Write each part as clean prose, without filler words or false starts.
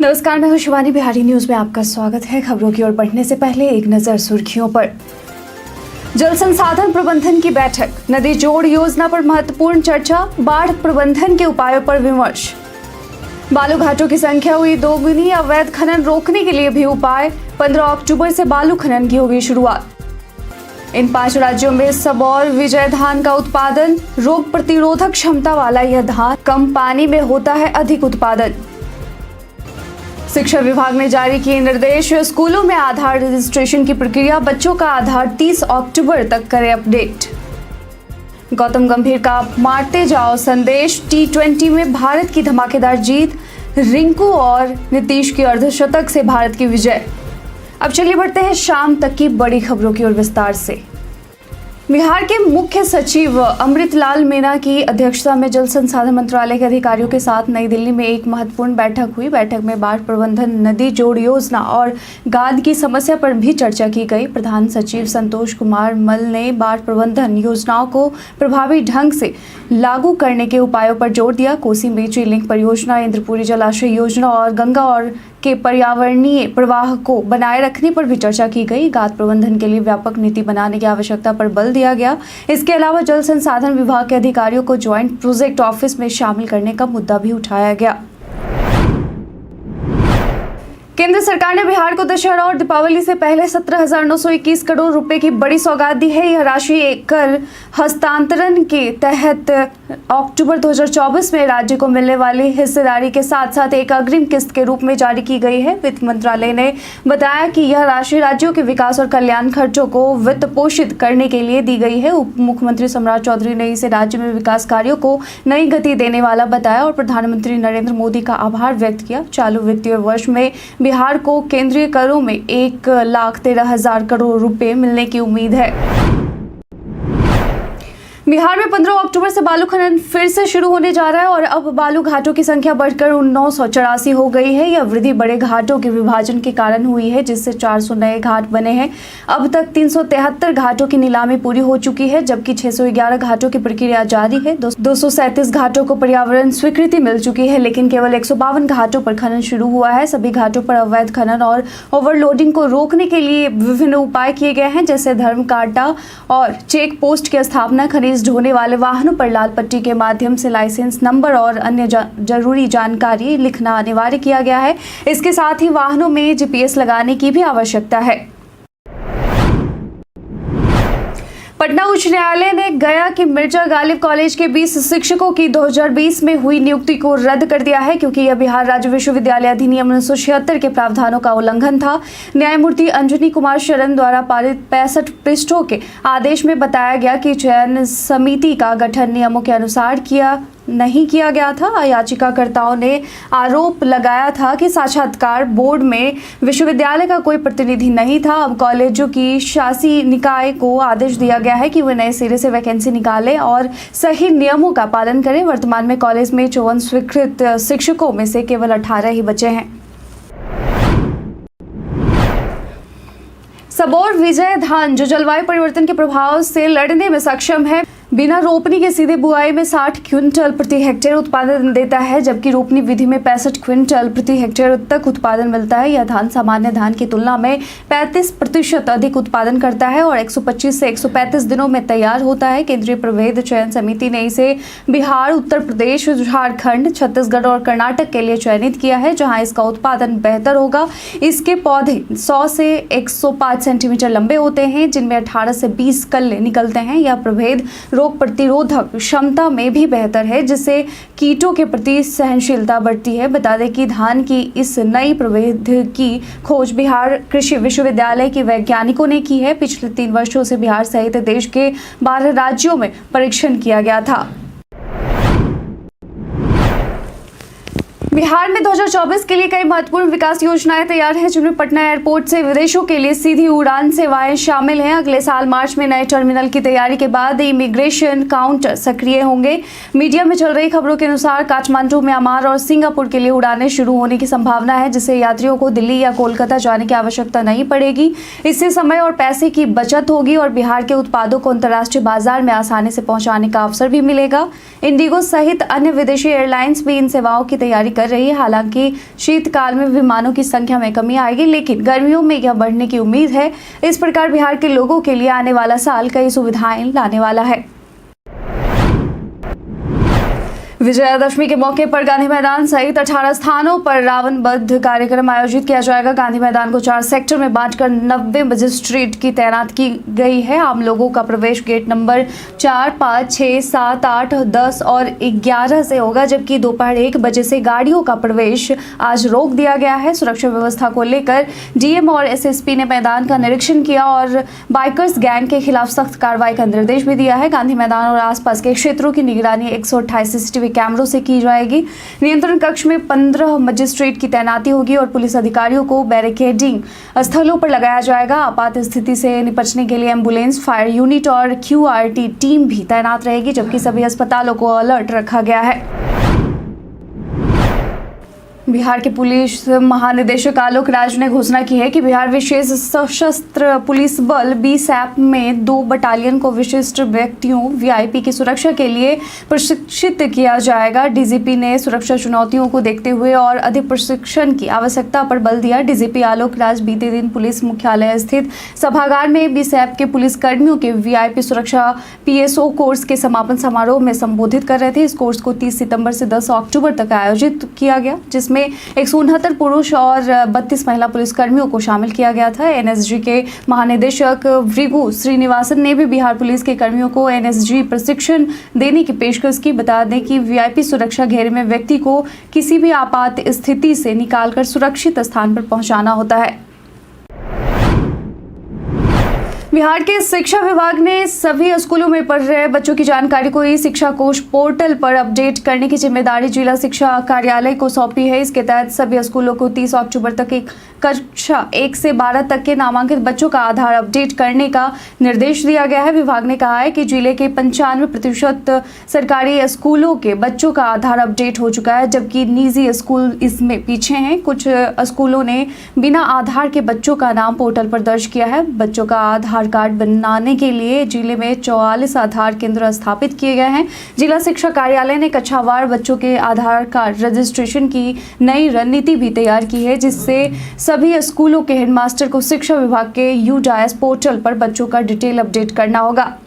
नमस्कार, मैं हूं शिवानी। बिहारी न्यूज में आपका स्वागत है। खबरों की ओर बढ़ने से पहले एक नजर सुर्खियों पर। जल संसाधन प्रबंधन की बैठक, नदी जोड़ योजना पर महत्वपूर्ण चर्चा, बाढ़ प्रबंधन के उपायों पर विमर्श। बालू घाटों की संख्या हुई दोगुनी, अवैध खनन रोकने के लिए भी उपाय, 15 अक्टूबर से बालू खनन की होगी शुरुआत। इन 5 राज्यों में सबौर विजय धान का उत्पादन, रोग प्रतिरोधक क्षमता वाला यह धान कम पानी में होता है अधिक उत्पादन। शिक्षा विभाग ने जारी किए निर्देश, स्कूलों में आधार रजिस्ट्रेशन की प्रक्रिया, बच्चों का आधार 30 अक्टूबर तक करें अपडेट। गौतम गंभीर का मारते जाओ संदेश, T20 में भारत की धमाकेदार जीत, रिंकू और नीतीश की अर्धशतक से भारत की विजय। अब चलिए बढ़ते हैं शाम तक की बड़ी खबरों की ओर विस्तार से। बिहार के मुख्य सचिव अमृतलाल मीणा की अध्यक्षता में जल संसाधन मंत्रालय के अधिकारियों के साथ नई दिल्ली में एक महत्वपूर्ण बैठक हुई। बैठक में बाढ़ प्रबंधन, नदी जोड़ योजना और गाद की समस्या पर भी चर्चा की गई। प्रधान सचिव संतोष कुमार मल ने बाढ़ प्रबंधन योजनाओं को प्रभावी ढंग से लागू करने के उपायों पर जोर दिया। कोसी मेची लिंक परियोजना, इंद्रपुरी जलाशय योजना और गंगा और के पर्यावरणीय प्रवाह को बनाए रखने पर भी चर्चा की गई। गाद प्रबंधन के लिए व्यापक नीति बनाने की आवश्यकता पर बल दिया गया। इसके अलावा जल संसाधन विभाग के अधिकारियों को ज्वाइंट प्रोजेक्ट ऑफिस में शामिल करने का मुद्दा भी उठाया गया। केंद्र सरकार ने बिहार को दशहरा और दीपावली से पहले 17,921 करोड़ रुपए की बड़ी सौगात दी है। यह राशि कर हस्तांतरण के तहत अक्टूबर 2024 में राज्य को मिलने वाली हिस्सेदारी के साथ साथ एक अग्रिम किस्त के रूप में जारी की गई है। वित्त मंत्रालय ने बताया कि यह राशि राज्यों के विकास और कल्याण खर्चों को वित्त पोषित करने के लिए दी गई है। उप मुख्यमंत्री सम्राट चौधरी ने इसे राज्य में विकास कार्यों को नई गति देने वाला बताया और प्रधानमंत्री नरेंद्र मोदी का आभार व्यक्त किया। चालू वित्तीय वर्ष में बिहार को केंद्रीय करों में 1,13,000 करोड़ रुपए मिलने की उम्मीद है। बिहार में 15 अक्टूबर से बालू खनन फिर से शुरू होने जा रहा है और अब बालू घाटों की संख्या बढ़कर 984 हो गई है। यह वृद्धि बड़े घाटों के विभाजन के कारण हुई है, जिससे 400 नए घाट बने हैं। अब तक 373 घाटों की नीलामी पूरी हो चुकी है, जबकि 611 घाटों की प्रक्रिया जारी है। 237 घाटों को पर्यावरण स्वीकृति मिल चुकी है, लेकिन केवल 152 घाटों पर खनन शुरू हुआ है। सभी घाटों पर अवैध खनन और ओवरलोडिंग को रोकने के लिए विभिन्न उपाय किए गए हैं, जैसे धर्म कांटा और चेक पोस्ट की स्थापना, खनिज ढोने वाले वाहनों पर लाल पट्टी के माध्यम से लाइसेंस नंबर और अन्य जरूरी जानकारी लिखना अनिवार्य किया गया है। इसके साथ ही वाहनों में जीपीएस लगाने की भी आवश्यकता है। पटना उच्च न्यायालय ने गया कि मिर्जा गालिब कॉलेज के 20 शिक्षकों की 2020 में हुई नियुक्ति को रद्द कर दिया है, क्योंकि यह बिहार राज्य विश्वविद्यालय अधिनियम 1976 के प्रावधानों का उल्लंघन था। न्यायमूर्ति अंजनी कुमार शरण द्वारा पारित 65 पृष्ठों के आदेश में बताया गया कि चयन समिति का गठन नियमों के अनुसार नहीं किया गया था। याचिकाकर्ताओं ने आरोप लगाया था कि साक्षात्कार बोर्ड में विश्वविद्यालय का कोई प्रतिनिधि नहीं था। अब कॉलेजों की शासी निकाय को आदेश दिया गया है कि वे नए सिरे से वैकेंसी निकालें और सही नियमों का पालन करें। वर्तमान में कॉलेज में 54 स्वीकृत शिक्षकों में से केवल 18 ही बचे हैं। सबौर विजय धान, जो जलवायु परिवर्तन के प्रभाव से लड़ने में सक्षम है, बिना रोपनी के सीधे बुआई में 60 क्विंटल प्रति हेक्टेयर उत्पादन देता है, जबकि रोपनी विधि में 65 क्विंटल प्रति हेक्टेयर तक उत्पादन मिलता है। यह धान सामान्य धान की तुलना में 35% अधिक उत्पादन करता है और 125 से 135 दिनों में तैयार होता है। केंद्रीय प्रभेद चयन समिति ने इसे बिहार, उत्तर प्रदेश, झारखंड, छत्तीसगढ़ और कर्नाटक के लिए चयनित किया है, जहां इसका उत्पादन बेहतर होगा। इसके पौधे 100 से 105 सेंटीमीटर लंबे होते हैं, जिनमें 18 से 20 कल्ले निकलते हैं। यह प्रभेद रोग प्रतिरोधक क्षमता में भी बेहतर है, जिससे कीटों के प्रति सहनशीलता बढ़ती है। बता दें कि धान की इस नई प्रभेद की खोज बिहार कृषि विश्वविद्यालय के वैज्ञानिकों ने की है। पिछले 3 वर्षों से बिहार सहित देश के 12 राज्यों में परीक्षण किया गया था। बिहार में 2024 के लिए कई महत्वपूर्ण विकास योजनाएं तैयार हैं, जिनमें पटना एयरपोर्ट से विदेशों के लिए सीधी उड़ान सेवाएं शामिल हैं। अगले साल मार्च में नए टर्मिनल की तैयारी के बाद इमिग्रेशन काउंटर सक्रिय होंगे। मीडिया में चल रही खबरों के अनुसार काठमांडू, म्यांमार और सिंगापुर के लिए उड़ानें शुरू होने की संभावना है, जिससे यात्रियों को दिल्ली या कोलकाता जाने की आवश्यकता नहीं पड़ेगी। इससे समय और पैसे की बचत होगी और बिहार के उत्पादों को अंतर्राष्ट्रीय बाजार में आसानी से पहुंचाने का अवसर भी मिलेगा। इंडिगो सहित अन्य विदेशी एयरलाइंस भी इन सेवाओं की तैयारी कर रही है। हालांकि शीतकाल में विमानों की संख्या में कमी आएगी, लेकिन गर्मियों में यह बढ़ने की उम्मीद है। इस प्रकार बिहार के लोगों के लिए आने वाला साल कई सुविधाएं लाने वाला है। विजयादशमी के मौके पर गांधी मैदान सहित 18 स्थानों पर रावण वध कार्यक्रम आयोजित किया जाएगा। गांधी मैदान को 4 सेक्टर में बांटकर 90 मजिस्ट्रेट की तैनात की गई है। आम लोगों का प्रवेश गेट नंबर 4, 5, 6, 7, 8, 10 और 11 से होगा, जबकि दोपहर 1 बजे से गाड़ियों का प्रवेश आज रोक दिया गया है। सुरक्षा व्यवस्था को लेकर डीएम और एसएसपी ने मैदान का निरीक्षण किया और बाइकर्स गैंग के खिलाफ सख्त कार्रवाई का निर्देश भी दिया है। गांधी मैदान और आसपास के क्षेत्रों की निगरानी 128 सीसीटीवी कैमरों से की जाएगी। नियंत्रण कक्ष में 15 मजिस्ट्रेट की तैनाती होगी और पुलिस अधिकारियों को बैरिकेडिंग स्थलों पर लगाया जाएगा। आपात स्थिति से निपटने के लिए एम्बुलेंस, फायर यूनिट और क्यूआरटी टीम भी तैनात रहेगी, जबकि सभी अस्पतालों को अलर्ट रखा गया है। बिहार के पुलिस महानिदेशक आलोक राज ने घोषणा की है कि बिहार विशेष सशस्त्र पुलिस बल बीएसएफ में 2 बटालियन को विशिष्ट व्यक्तियों वीआईपी की सुरक्षा के लिए प्रशिक्षित किया जाएगा। डीजीपी ने सुरक्षा चुनौतियों को देखते हुए और अधिक प्रशिक्षण की आवश्यकता पर बल दिया। डीजीपी आलोक राज बीते दिन पुलिस मुख्यालय स्थित सभागार में बीएसएफ के पुलिस कर्मियों के वीआईपी सुरक्षा पीएसओ कोर्स के समापन समारोह में संबोधित कर रहे थे। इस कोर्स को 30 सितंबर से 10 अक्टूबर तक आयोजित किया गया, जिसमें 169 पुरुष और 32 महिला पुलिसकर्मियों को शामिल किया गया था। एनएसजी के महानिदेशक भृगु श्रीनिवासन ने भी बिहार पुलिस के कर्मियों को एनएसजी प्रशिक्षण देने की पेशकश की। बता दें कि वीआईपी सुरक्षा घेरे में व्यक्ति को किसी भी आपात स्थिति से निकालकर सुरक्षित स्थान पर पहुंचाना होता है। बिहार के शिक्षा विभाग ने सभी स्कूलों में पढ़ रहे बच्चों की जानकारी को ई शिक्षा कोश पोर्टल पर अपडेट करने की जिम्मेदारी जिला शिक्षा कार्यालय को सौंपी है। इसके तहत सभी स्कूलों को 30 अक्टूबर तक एक कक्षा 1 से 12 तक के नामांकित बच्चों का आधार अपडेट करने का निर्देश दिया गया है। विभाग ने कहा है कि जिले के 95% सरकारी स्कूलों के बच्चों का आधार अपडेट हो चुका है, जबकि निजी स्कूल इसमें पीछे हैं। कुछ स्कूलों ने बिना आधार के बच्चों का नाम पोर्टल पर दर्ज किया है। बच्चों का आधार कार्ड बनाने के लिए जिले में 44 आधार केंद्र स्थापित किए गए हैं। जिला शिक्षा कार्यालय ने कक्षावार बच्चों के आधार कार्ड रजिस्ट्रेशन की नई रणनीति भी तैयार की है, जिससे सभी स्कूलों के हेडमास्टर को शिक्षा विभाग के यूडायस पोर्टल पर बच्चों का डिटेल अपडेट करना होगा।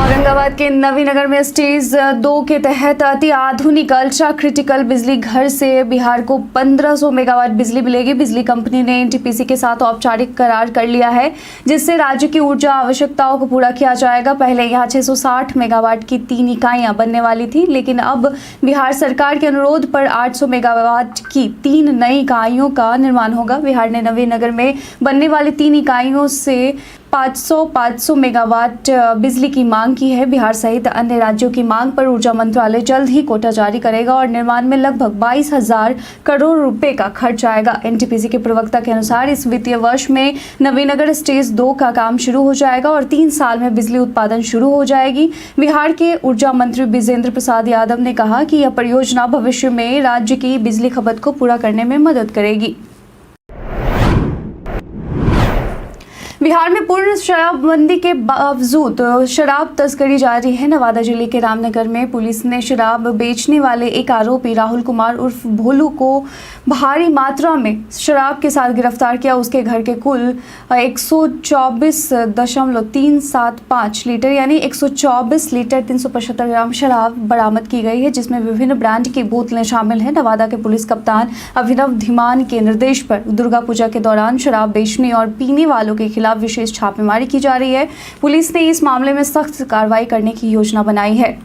औरंगाबाद के नवीनगर में स्टेज 2 के तहत अति आधुनिक अल्ट्रा क्रिटिकल बिजली घर से बिहार को 1500 मेगावाट बिजली मिलेगी। बिजली कंपनी ने एनटीपीसी के साथ औपचारिक करार कर लिया है, जिससे राज्य की ऊर्जा आवश्यकताओं को पूरा किया जाएगा। पहले यहाँ 660 मेगावाट की 3 इकाइयां बनने वाली थी, लेकिन अब बिहार सरकार के अनुरोध पर 800 मेगावाट की 3 नई इकाइयों का निर्माण होगा। बिहार ने नवीनगर में बनने वाली 3 इकाइयों से 500 मेगावाट बिजली की मांग की है। बिहार सहित अन्य राज्यों की मांग पर ऊर्जा मंत्रालय जल्द ही कोटा जारी करेगा और निर्माण में लगभग 22,000 करोड़ रुपए का खर्च आएगा। एनटीपीसी के प्रवक्ता के अनुसार इस वित्तीय वर्ष में नवीनगर स्टेज 2 का काम शुरू हो जाएगा और 3 साल में बिजली उत्पादन शुरू हो जाएगी। बिहार के ऊर्जा मंत्री बिजेंद्र प्रसाद यादव ने कहा कि यह परियोजना भविष्य में राज्य की बिजली खपत को पूरा करने में मदद करेगी। बिहार में पूर्ण शराबबंदी के बावजूद शराब तस्करी जारी है। नवादा जिले के रामनगर में पुलिस ने शराब बेचने वाले एक आरोपी राहुल कुमार उर्फ भोलू को भारी मात्रा में शराब के साथ गिरफ्तार किया। उसके घर के कुल 124.375 लीटर यानी 124 लीटर 375 ग्राम शराब बरामद की गई है, जिसमें विभिन्न ब्रांड की बोतलें शामिल हैं। नवादा के पुलिस कप्तान अभिनव धीमान के निर्देश पर दुर्गा पूजा के दौरान शराब बेचने और पीने वालों के खिलाफ विशेष छापेमारी की जा रही है। पुलिस ने इस मामले में सख्त कार्रवाई करने की योजना बनाई है।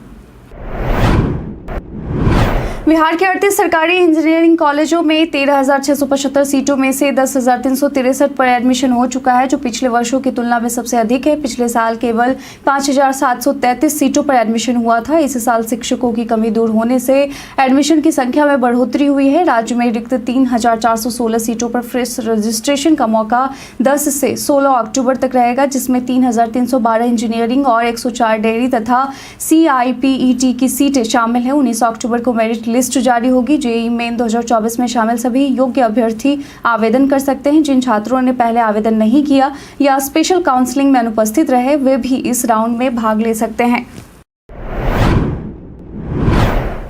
बिहार के 38 सरकारी इंजीनियरिंग कॉलेजों में 13,675 सीटों में से 10,363 पर एडमिशन हो चुका है, जो पिछले वर्षों की तुलना में सबसे अधिक है। पिछले साल केवल 5,733 सीटों पर एडमिशन हुआ था। इस साल शिक्षकों की कमी दूर होने से एडमिशन की संख्या में बढ़ोतरी हुई है। राज्य में रिक्त 3,416 सीटों पर फ्रेश रजिस्ट्रेशन का मौका 10 से 16 अक्टूबर तक रहेगा, जिसमें 3,312 इंजीनियरिंग और 104 डेयरी तथा CIPET की सीटें शामिल हैं। 19 अक्टूबर को मेरिट लिस्ट जारी होगी। जेईई मेन 2024 में शामिल सभी योग्य अभ्यर्थी आवेदन कर सकते हैं। जिन छात्रों ने पहले आवेदन नहीं किया या स्पेशल काउंसलिंग में अनुपस्थित रहे, वे भी इस राउंड में भाग ले सकते हैं।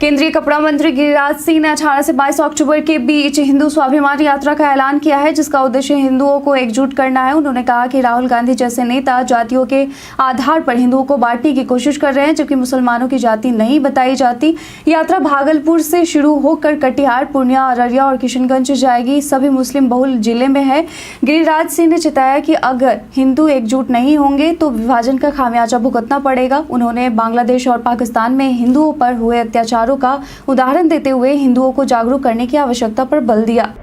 केंद्रीय कपड़ा मंत्री गिरिराज सिंह ने 18 से 22 अक्टूबर के बीच हिंदू स्वाभिमान यात्रा का ऐलान किया है, जिसका उद्देश्य हिंदुओं को एकजुट करना है। उन्होंने कहा कि राहुल गांधी जैसे नेता जातियों के आधार पर हिंदुओं को बांटने की कोशिश कर रहे हैं, जबकि मुसलमानों की जाति नहीं बताई जाती। यात्रा भागलपुर से शुरू होकर कटिहार, पूर्णिया, अररिया और किशनगंज जाएगी। सभी मुस्लिम बहुल जिले में है। गिरिराज सिंह ने चेताया कि अगर हिंदू एकजुट नहीं होंगे तो विभाजन का खामियाजा भुगतना पड़ेगा। उन्होंने बांग्लादेश और पाकिस्तान में हिंदुओं पर हुए अत्याचारों का उदाहरण देते हुए हिंदुओं को जागरूक करने की आवश्यकता पर बल दिया।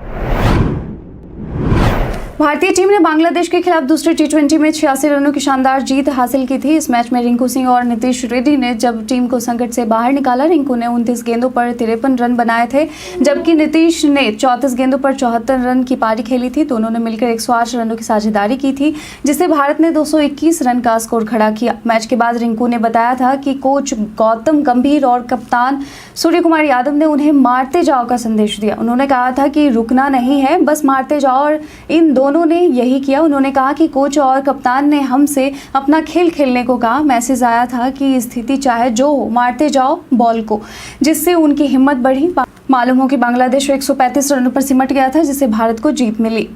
भारतीय टीम ने बांग्लादेश के खिलाफ दूसरे टी20 में 86 रनों की शानदार जीत हासिल की थी। इस मैच में रिंकू सिंह और नीतीश रेड्डी ने जब टीम को संकट से बाहर निकाला। रिंकू ने 29 गेंदों पर 53 रन बनाए थे, जबकि नीतीश ने 34 गेंदों पर 74 रन की पारी खेली थी। दोनों ने मिलकर 108 रनों की साझेदारी की थी, जिससे भारत ने 221 रन का स्कोर खड़ा किया। मैच के बाद रिंकू ने बताया था कि कोच गौतम गंभीर और कप्तान सूर्य कुमार यादव ने उन्हें मारते जाओ का संदेश दिया। उन्होंने कहा था कि रुकना नहीं है, बस मारते जाओ, और इन दोनों ने यही किया। उन्होंने कहा कि कोच और कप्तान ने हमसे अपना खेल खेलने को कहा। मैसेज आया था कि स्थिति चाहे जो हो, मारते जाओ बॉल को, जिससे उनकी हिम्मत बढ़ी। मालूम हो कि बांग्लादेश 135 रनों पर सिमट गया था, जिससे भारत को जीत मिली।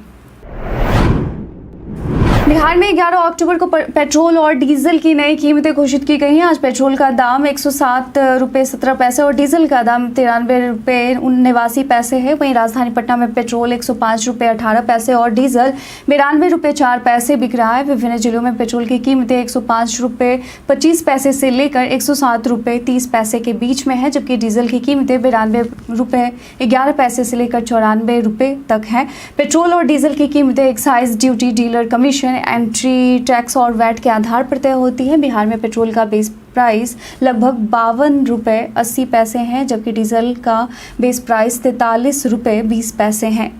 बिहार में 11 अक्टूबर को पेट्रोल और डीजल की नई कीमतें घोषित की गई हैं। आज पेट्रोल का दाम 107 रुपये 17 पैसे और डीजल का दाम 93 रुपये 89 पैसे है। वहीं राजधानी पटना में पेट्रोल 105 रुपये 18 पैसे और डीजल 92 रुपये 4 पैसे बिक रहा है। विभिन्न जिलों में पेट्रोल की कीमतें 105 रुपये 25 पैसे से लेकर 107 रुपये 30 पैसे के बीच में है, जबकि डीजल की कीमतें 92 रुपये 11 पैसे से लेकर 94 रुपये तक है। पेट्रोल और डीजल की कीमतें excise duty, dealer commission, entry tax और वैट के आधार पर तय होती है। बिहार में पेट्रोल का बेस प्राइस लगभग 52 रुपये 80 पैसे हैं, जबकि डीजल का बेस प्राइस 43 रुपये 20 पैसे हैं।